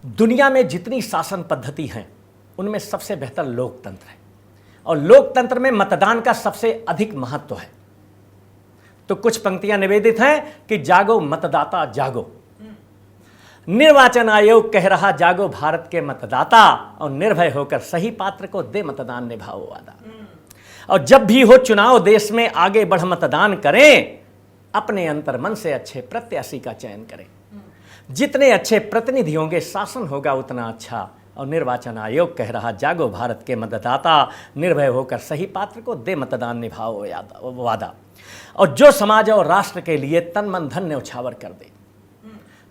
दुनिया में जितनी शासन पद्धति हैं उनमें सबसे बेहतर लोकतंत्र है और लोकतंत्र में मतदान का सबसे अधिक महत्व है। तो कुछ पंक्तियां निवेदित हैं कि जागो मतदाता जागो। निर्वाचन आयोग कह रहा जागो भारत के मतदाता और निर्भय होकर सही पात्र को दे मतदान निभाओ वादा। और जब भी हो चुनाव देश में आगे बढ़ मतदान करें, अपने अंतर्मन से अच्छे प्रत्याशी का चयन करें। जितने अच्छे प्रतिनिधि होंगे शासन होगा उतना अच्छा। और निर्वाचन आयोग कह रहा जागो भारत के मतदाता निर्भय होकर सही पात्र को दे मतदान निभाओ वादा। और जो समाज और राष्ट्र के लिए तन मन धन न्यौछावर कर दे,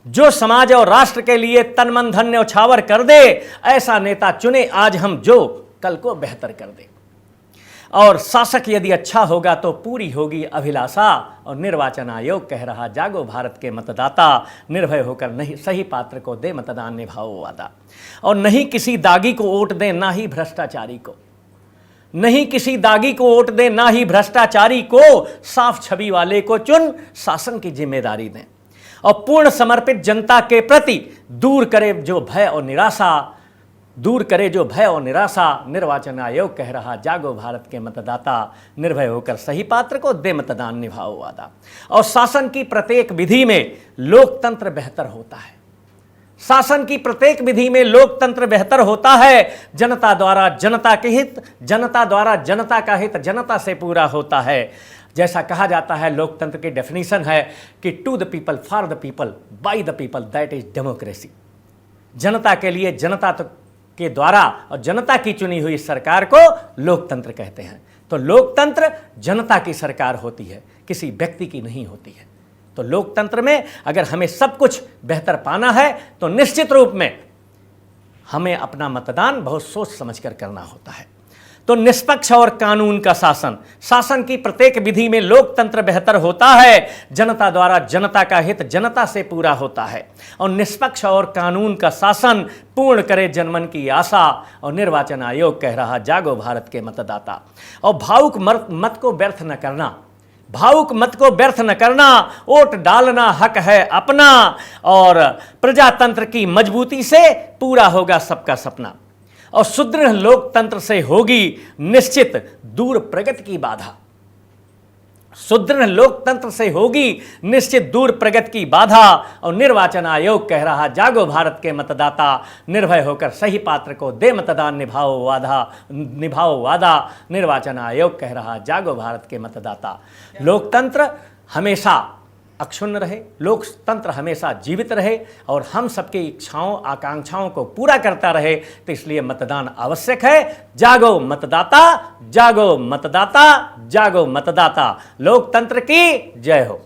जो समाज और राष्ट्र के लिए तन मन धन न्यौछावर कर दे, ऐसा नेता चुने आज हम जो कल को बेहतर कर दे। और शासक यदि अच्छा होगा तो पूरी होगी अभिलाषा। और निर्वाचन आयोग कह रहा जागो भारत के मतदाता निर्भय होकर नहीं सही पात्र को दे मतदान निभाओ वादा। और नहीं किसी दागी को वोट दें ना ही भ्रष्टाचारी को, नहीं किसी दागी को वोट दें ना ही भ्रष्टाचारी को, साफ छवि वाले को चुन शासन की जिम्मेदारी दें। और पूर्ण समर्पित जनता के प्रति दूर करे जो भय और निराशा, दूर करे जो भय और निराशा। निर्वाचन आयोग कह रहा जागो भारत के मतदाता निर्भय होकर सही पात्र को दे मतदान निभाओ वादा। और शासन की प्रत्येक विधि में लोकतंत्र बेहतर होता है। शासन की प्रत्येक विधि में लोकतंत्र बेहतर होता है। जनता द्वारा जनता के हित, जनता द्वारा जनता का हित जनता से पूरा होता है। जैसा कहा जाता है, लोकतंत्र की डेफिनेशन है कि to the people for the people by the people, that is democracy. जनता के लिए जनता के द्वारा और जनता की चुनी हुई सरकार को लोकतंत्र कहते हैं। तो लोकतंत्र जनता की सरकार होती है, किसी व्यक्ति की नहीं होती है। तो लोकतंत्र में अगर हमें सब कुछ बेहतर पाना है तो निश्चित रूप में हमें अपना मतदान बहुत सोच समझकर करना होता है। तो निष्पक्ष और कानून का शासन, शासन की प्रत्येक विधि में लोकतंत्र बेहतर होता है। जनता द्वारा जनता का हित जनता से पूरा होता है। और निष्पक्ष और कानून का शासन पूर्ण करे जनमन की आशा। और निर्वाचन आयोग कह रहा जागो भारत के मतदाता। और भावुक मत को व्यर्थ न करना, भावुक मत को व्यर्थ न करना। वोट डालना हक है अपना और प्रजातंत्र की मजबूती से पूरा होगा सबका सपना। और सुदृढ़ लोकतंत्र से होगी निश्चित दूर प्रगति की बाधा। सुदृढ़ लोकतंत्र से होगी निश्चित दूर प्रगति की बाधा। और निर्वाचन आयोग कह रहा जागो भारत के मतदाता निर्भय होकर सही पात्र को दे मतदान निभाओ वादा। निर्वाचन आयोग कह रहा जागो भारत के मतदाता। लोकतंत्र हमेशा अक्षुण्ण रहे, लोकतंत्र हमेशा जीवित रहे और हम सबकी इच्छाओं आकांक्षाओं को पूरा करता रहे। तो इसलिए मतदान आवश्यक है। जागो मतदाता, जागो मतदाता, जागो मतदाता। लोकतंत्र की जय हो।